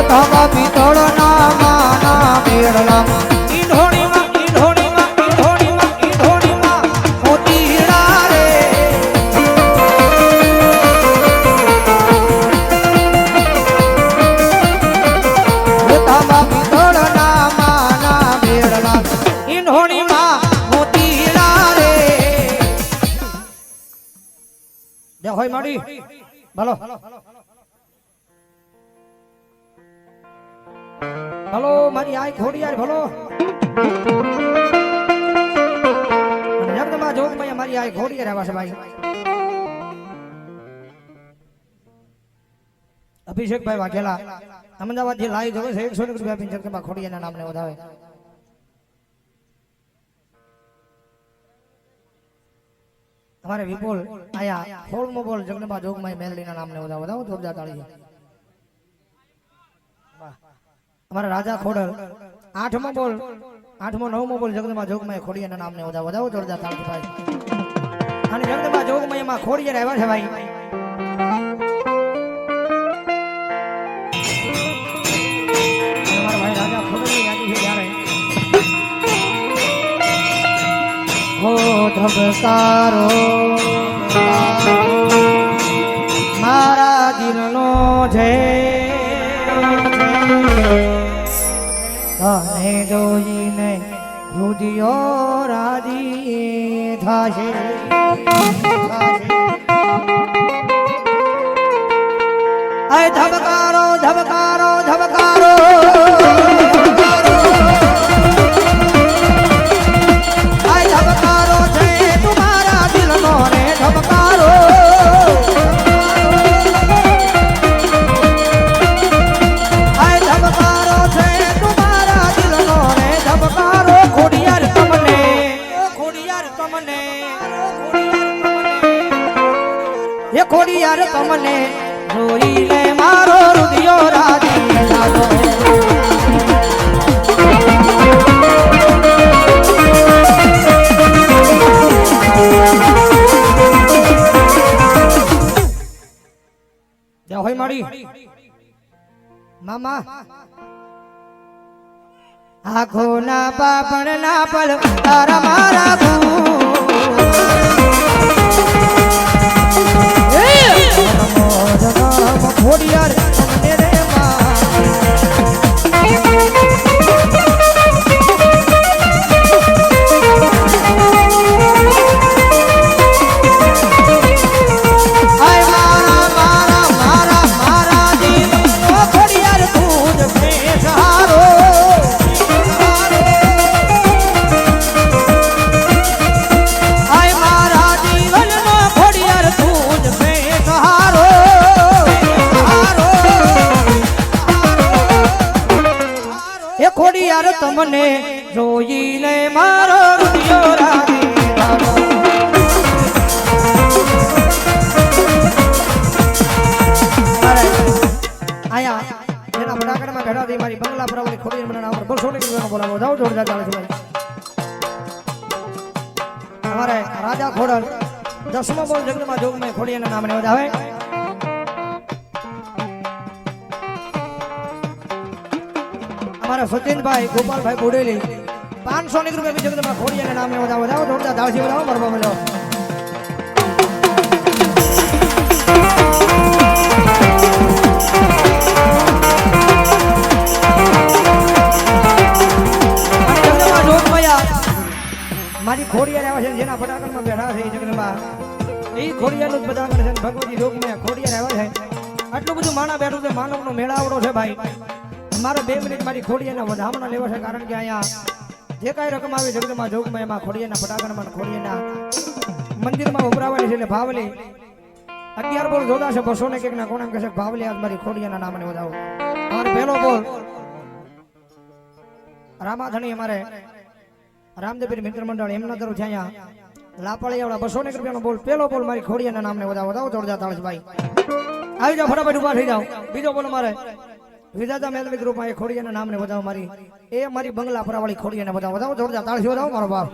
તાબા પિત્તળના માના મેળલા હોય માડી ભલો ભલો મારી આય ખોડી યાર ભલો જગદંબા જોગમાં મારી આય ખોડી યાર આવા છે ભાઈ અભિષેકભાઈ વાઘેલા અમદાવાદ જે લાઈ જોવે છે 100 રૂપિયા આપીને જગદંબા ખોડિયાના નામને વધાવે हमारे विपुल आया होल मोबाइल जगदंबा जोग में मेलडी ना नाम ने बताओ बताओ जोरदार ताली हमारा राजा खोडल 8मो बोल 8मो 9मो बोल जगदंबा जोग में खोडिया ना नाम ने बताओ बताओ जोरदार ताली भाई અને જગદંબા જોગ માં એમાં ખોડિયા આવ્યા છે ભાઈ हमारा भाई राजा खोडल ની યાદી છે જ્યારે हो धबकारो मारा दिलनो जे तने जोईने हृदयो राजी थाशे आय धबकारो धबकारो धबकारो धबकारो आय धबकारो छे तुम्हारा दिलनो रे धबकारो खोडियार तमने ये खोडियार तमने जोई ले मारो हृदयो राजी लालो होय माड़ी मामा आखो ना पापण ना पल तारा मारा खोडियार मेरे खोडियार तमने जोई ले मारो हृदयो राजी लालो आया जेना बडागढ़ में भेड़ा थी मारी बंगला पर वाली खोडियार मना पर बोल सोने की बोलावो जाओ जोरदार ताली से भाई हमारे राजा खोडल 10मो बोल जगदंबा जोग में खोडियार ना नाम ने बतावे हमारा सचिन भाई गोपाल भाई बुडेली 500 रुपये भी जगदंबा खोडिया के नाम में बताओ बताओ जोरदार ताली बजाओ मरबा मिलो जगदंबा जोग भैया मारी खोडिया आवा छे जेना फटाकड़ में बैठा छे जगदंबा ई खोडिया नु बजावण छे भगवती जोग में खोडिया आवा छे आटલું બધું માણા બેઠું છે માનવનો મેળાવડો છે ભાઈ मारो 2 मिनिट मारी खोडियाना વધામણા લેવા છે કારણ કે અહીંયા જે કાઈ રકમ આવે જગદંબા જોગમાં એમાં ખોડિયાના ફટાકડામાં ખોડિયાના મંદિરમાં ઉભરાવાની છે એટલે ભાવલી 11 બોલ જોડા છે 200 ને કેકના કોણ એમ કહે છે ભાવલી આજ મારી ખોડિયાના નામને વધાવો અમારો પહેલો બોલ રામાધણી અમારે રામદેવપીર મિત્ર મંડળ એમના તરફ છે અહીંયા લાપાળીવાળા 200 રૂપિયાનો બોલ પહેલો બોલ મારી ખોડિયાના નામને વધાવો વધાવો જોરદાર તાળી ભાઈ આવી જાઓ ફટાફટ ઊભા થઈ જાઓ બીજો બોલ મારે विधाता मेलवी ग्रुप में खोडिया नाम ने बताओ मारी ए मारी बंगला परा वाली खोडिया ने बताओ बताओ जोरदार ताली बजाओ मारो बाप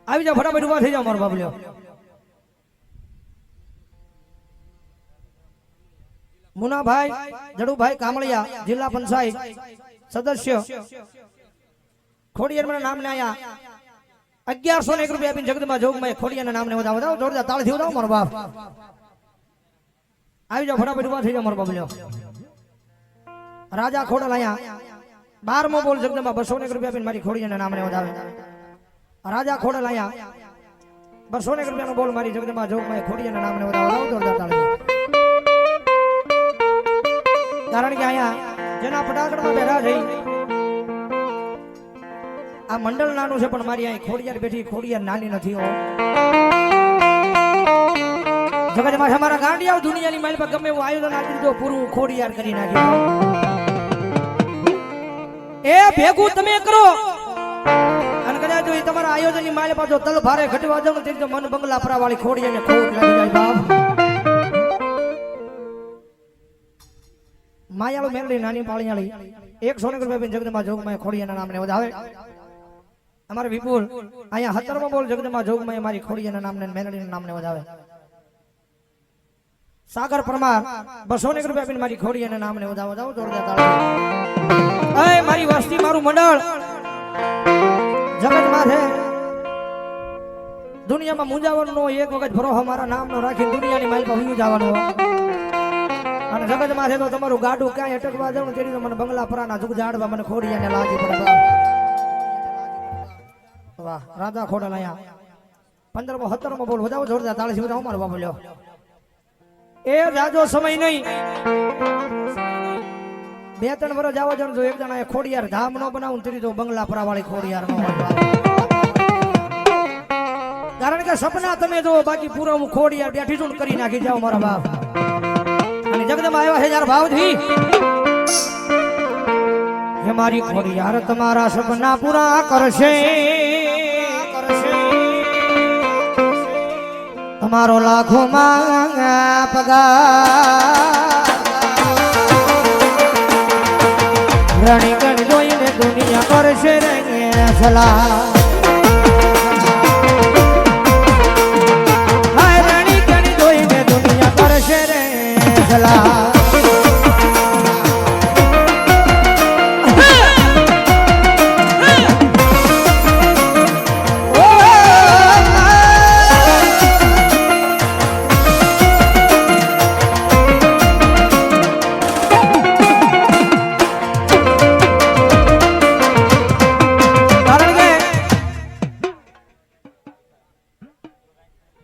આવી જાઓ ફટાફટ ઊભા થઈ જાઓ મારો બાપ લ્યો મુનાભાઈ જડુભાઈ કામળિયા જિલ્લા પંચાયત સદસ્ય ખોડિયાર નામ ને આયા 1101 રૂપિયા આપીને જગદંબા જોગમાં ખોડિયાના નામને વધાવો વધાવો જોરદાર તાળીથી વધાવો મારો બાપ આવી જાઓ ફટાફટ ઉભા થઈ જાઓ મારો બાપ લ્યો રાજા ખોડલ આયા 12મો બોલ જગદંબા 201 રૂપિયા આપીને મારી ખોડિયાના નામને વધાવે રાજા ખોડલ આયા 201 રૂપિયાનો બોલ મારી જગદંબા જોગમાં ખોડિયાના નામને વધાવો જોરદાર તાળી કારણ કે આયા જેના ફટાકડમાં બેઠા થઈ આ મંડળ નાનું છે પણ મારી અહીં ખોડિયાર બેઠી ખોડિયાર નાની નથી હો જગતમાં અમારા ગાંડિયા દુનિયાની માઇલ પર ગમે એવું આયોજન આપી દીધો પૂરું ખોડિયાર કરી નાખ્યું એ ભેગું તમે કરો અને કદાચ જો તમારા આયોજનની માઇલ પર જો તલ ભારે ઘટવા જાવ ને તો મન બંગલા પરા વાળી ખોડિયાને ખોટ લાગી જાય બાપ માયાળુ મેલડી નાની પાળિયાળી 101 રૂપિયા જગદંબા જોગમાં ખોડિયાના નામને વધાવે અમારે વિપુલ અહીંયા 17મો બોલ જગદંબા જોગમાં મારી ખોડિયાના નામને મેલડીના નામને વધાવે સાગર પરમાર 201 રૂપિયા આપીને મારી ખોડિયાના નામને વધાવો જાવ જોરદાર તાળી એ મારી વસ્તી મારું મંડળ જગતમાં છે દુનિયામાં મુંજાવરનો એક વખત ભરોહો મારા નામનો રાખી દુનિયાની માઇલ પર હું જવાનું અને જગતમાં છે તો તમારું ગાડું ક્યાંય અટકવા જાવ તેની મને બંગલા પરાના જુગ જાડવા મને ખોડિયાને લાગી પડે વાહ રાજા ખોડલ આયા 15મો 17મો બોલ વધાવો જોરદાર તાળી વધાવો મારો બાપુ લ્યો એ જાજો સમય નહીં 2-3 વર્ષ જાવ જો એક જણા ખોડિયાર ધામ નો બનાવું તેરી તો બંગલા પરા વાળી ખોડિયાર નો કારણ કે સપના તમે જો બાકી પૂરો હું ખોડિયાર બેઠી છું કરી નાખી જાવ મારા બાપ અને જગદંબા આવ્યા છે યાર ભાવથી હે મારી ખોડિયાર તમારા સપના પૂરા કરશે તમારો લાખો માં પગાર રણી ગણ જોઈને દુનિયા કરશે રે સલાહ રણી ગણ જોઈને દુનિયા કરશે રે સલાહ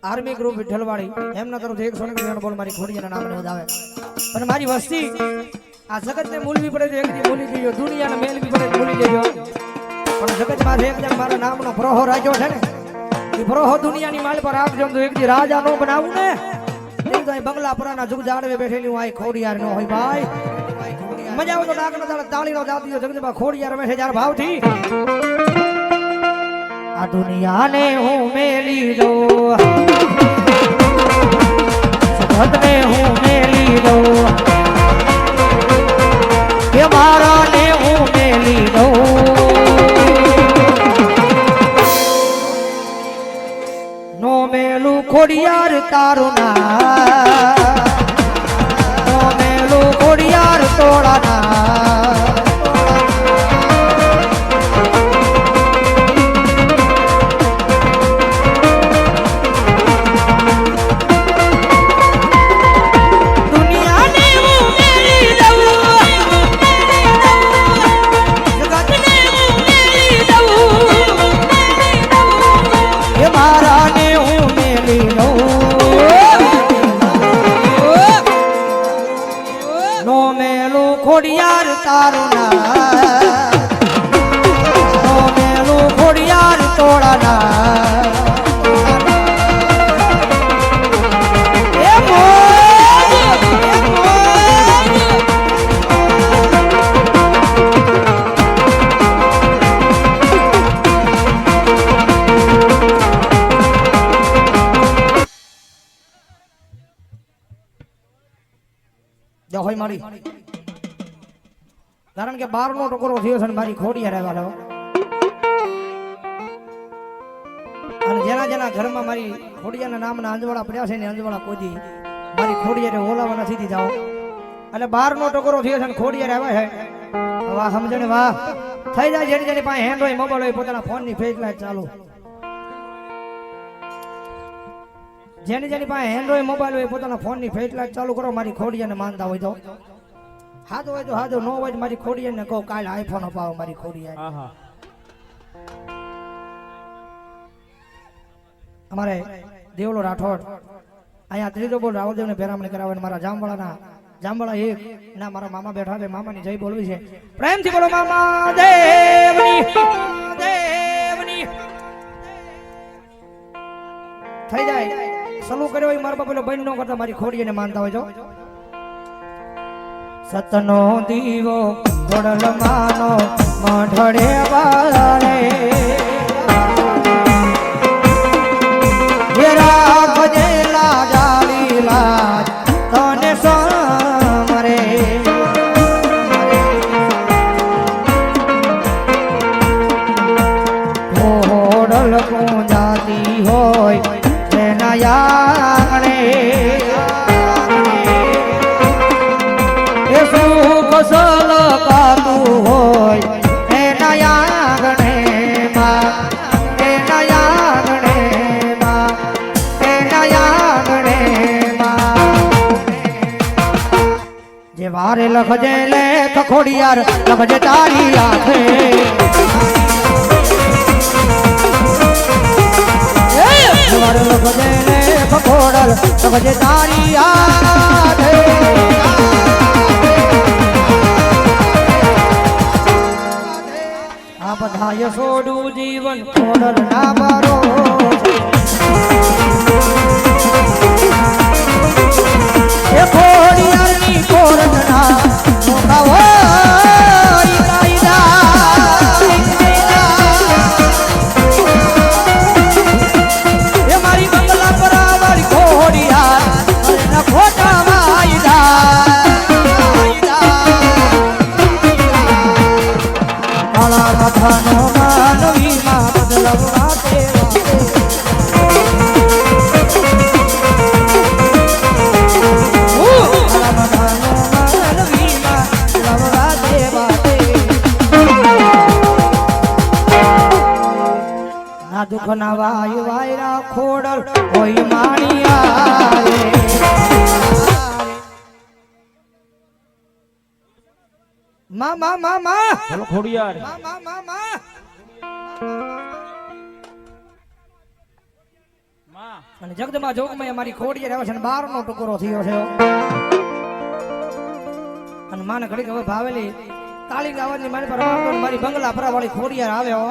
આર્મી ગ્રુપ વિઠ્ઠલવાડી એમના તરફથી 101 રૂપિયાનો બોલ મારી ખોડિયાના નામને વધાવે પણ મારી વસ્તી આ જગતને મૂલવી પડે તો એકદી મૂલી દેજો દુનિયાને મેલવી પડે તો મૂલી દેજો પણ જગતમાં એક જણ મારા નામનો પ્રોહો રાખ્યો છે ને એ પ્રોહો દુનિયાની માલ પર રાખજો તો એકદી રાજા નો બનાવું ને એ તો બંગલા પરાના જુગ જાડવે બેઠેલી હું આ ખોડિયાર નો હોય ભાઈ મજા આવે તો ડાકનો તાળીનો જાતી જગતમાં ખોડિયાર રમે છે યાર ભાવથી આ દુનિયાને હું મેલી દઉં જગતને હું મેલી દઉં કે મારાને હું મેલી દઉં નો મેલું ખોડિયાર તારું ના નો મેલું ખોડિયાર તોડા ના ખોડિયાર તારું ના મેલું ખોડિયાર તોડા ના હોય મારી કારણ કે 12નો ટકોરો થયો છે મારી ખોડિયાર આવ્યા અને જેના જેના ઘરમાં મારી ખોડિયારના નામના અંજવાળા પડ્યા છે ને અંજવાળા કોઈ મારી ખોડિયારે ઓલાવા નથી દીધા એટલે 12 નો ટકોરો થયો છે ને ખોડિયાર આવ્યા છે વાહ સમજણ વાહ થઈ જાય જેની જેની પાસે હેન્ડ હોય મોબાઈલ હોય પોતાના ફોન ની ફ્લેશ લાઈટ ચાલુ જેની જેની પાસે હેન્ડ હોય મોબાઈલ હોય પોતાના ફોન ની ફ્લેશ લાઈટ ચાલુ કરો મારી ખોડિયાને માનતા હોય તો હાજો હોય તો હાજો નો હોય તો મારી ખોડિયાને કહો કાલે આઈફોન અપાવો મારી ખોડિયાર અમારે દેવલો રાઠોડ અહીંયા ત્રીજો બોલ રાવલદેવને ભેરામણી કરાવે મારા જામવાળા એક ના મારા મામા બેઠા છે મામાની જય બોલવી છે પ્રેમથી બોલો મામા દેવની થઈ જાય સલુ કર્યો હોય મારા બાપા બંધ ન કરતા મારી ખોડીને માનતા હોય જો સતનો દીવો ખોડલ માનો મઢડે વાળે વારે લખજે લે ખોડિયાર લખજે તારી આંખે વારે લખજે લે ખોડલ લખજે તારી આંખે આ બધાય છોડું જીવન ખોડલ ના મારો એ ખોડિયારની કોરણના મોટા હોય એ મારી બંગલા પર વાળી ખોડિયાર ખોટા કાળા માથાનો માનવીમાં બદલવા દુઃખ ના વાય વાયરા ખોડલ હોય માણિયા મામા મામા ચલો ખોડિયાર મામા મામા અને જગદંબા જોગમાં અમારી ખોડિયાર આવે છે અને 12 નો ટકોરો થયો છે અને માને ઘડીક હવે ભાવેલી તાળી ગાવાની મારી પર મારી બંગલા ફરા વાળી ખોડિયાર આવ્યો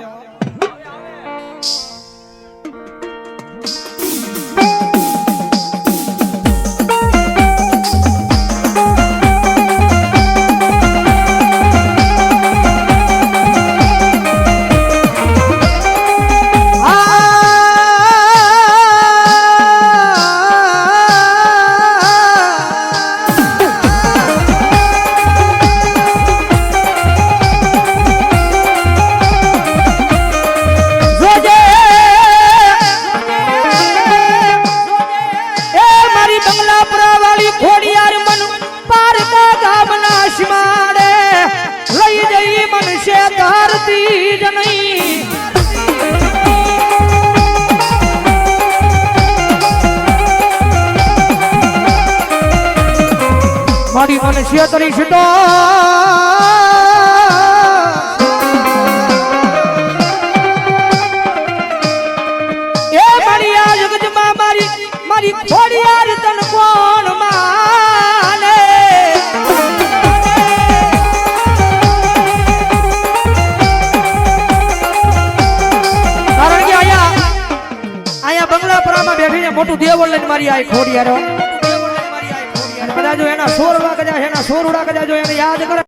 મારી મનુષ્ય તરી સીધો એ મારી આ જગતમાં મારી ખોડિયાર તન કોણ માને કારણ કે અહીંયા બંગલાપુરામાં બેઠીને મોટું દેવળ લઈને મારી આ ખોડિયાર કદાચ એના સોર ઉડા કદાચ એને યાદ કરે